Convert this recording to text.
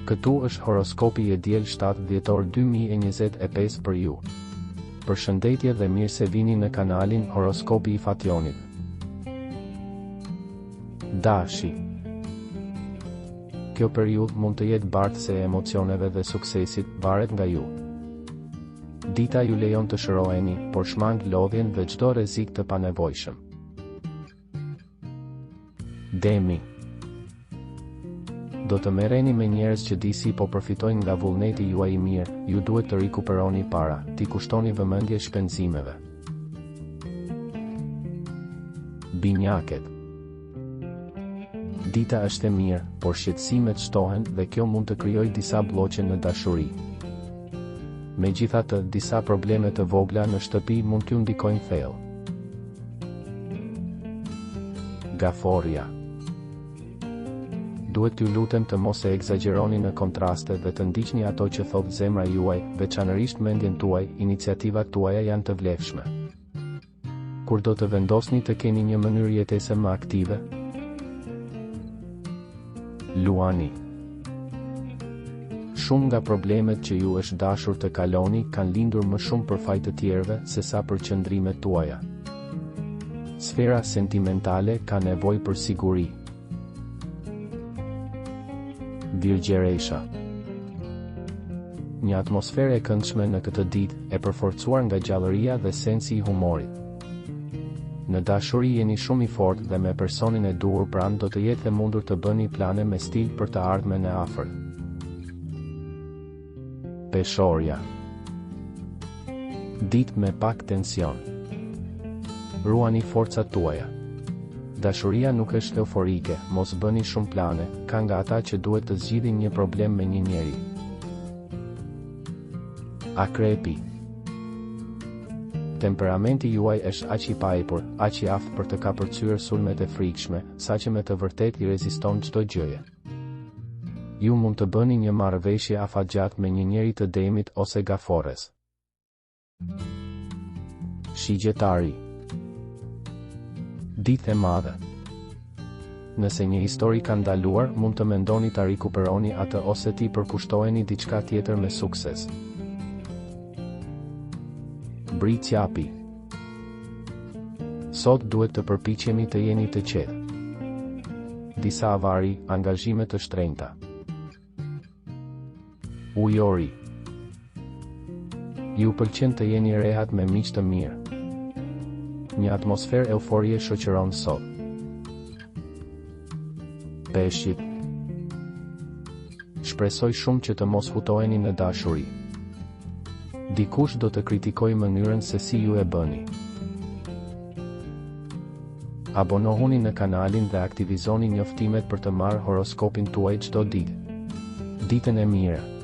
Këtu është horoskopi i diel 7 dhjetor 2025 për ju. Përshëndetje dhe mirë se vini në kanalin Horoskopi i Fationit. Dashi. Kjo periudhë mund të jetë bartëse e emocioneve dhe suksesit, varet nga ju. Dita ju lejon të shëroheni, por shmang lodhjen dhe çdo rrezik të panevojshëm. Demi. Do të merreni me njerëz që disi po përfitojnë nga vullneti juaj i mirë, ju duhet të rikuperoni para, t'i kushtoni vëmendje shpenzimeve. Binjaket. Dita është e mirë, por shqetësimet shtohen dhe kjo mund të krijojë disa blloqe në dashuri. Megjithatë, disa probleme të vogla në shtëpi mund t'ju ndikojnë thellë. Gaforja. Duhet t'ju lutem të mos e egzagjeroni në kontraste dhe të ndiqni ato që thot zemra juaj, veçanërisht mendjen tuaj, iniciativat tuaja janë të vlefshme. Kur do të vendosni të keni një mënyrë jetese më aktive? Luani. Shumë nga problemet që ju është dashur të kaloni kanë lindur më shumë për faj të tjerëve se sa për qëndrimet tuaja. Sfera sentimentale ka nevojë për siguri. Virgjeresha. Një atmosferë e këndshme në këtë ditë, e përforcuar nga gjallëria dhe sensi i humorit. Në dashuri jeni shumë i fortë dhe me personin e duhur pranë do të jetë e mundur të bëni plane me stil për të ardhmen e afërt. Peshorja. Ditë me pak tension. Ruani forcat tuaja. Dashuria nuk është euforike, mos bëni shumë plane, ka nga ata që duhet të zgjidhin një problem me një njeri. Akrepi. Temperamenti juaj është aq i paepur, aq i aftë për të kapërcyer sulmet e frikshme, saqë me të vërtet i reziston çdo gjëje. Ju mund të bëni një marrëveshje afatgjatë me një njeri të demit ose gafores. Shigjetari. Ditë e madhe. Nëse një histori ka ndaluar, mund të mendoni ta rikuperoni atë ose ti përkushtoheni diçka tjetër me sukses. Britsjapi. Sot duhet të përpiqemi të jeni të qetë. Disa avari, angazhime të shtrenjta. Ujori. Ju pëlqen të jeni rehat me miq të mirë. Një atmosferë euforie shoqëron sot. Peshqit. Shpresoj shumë që të mos futoheni në dashuri. Dikush do të kritikojë mënyrën se si ju e bëni. Abonohuni në kanalin dhe aktivizoni njoftimet për të marrë horoskopin tuaj çdo ditë. Ditën e mirë.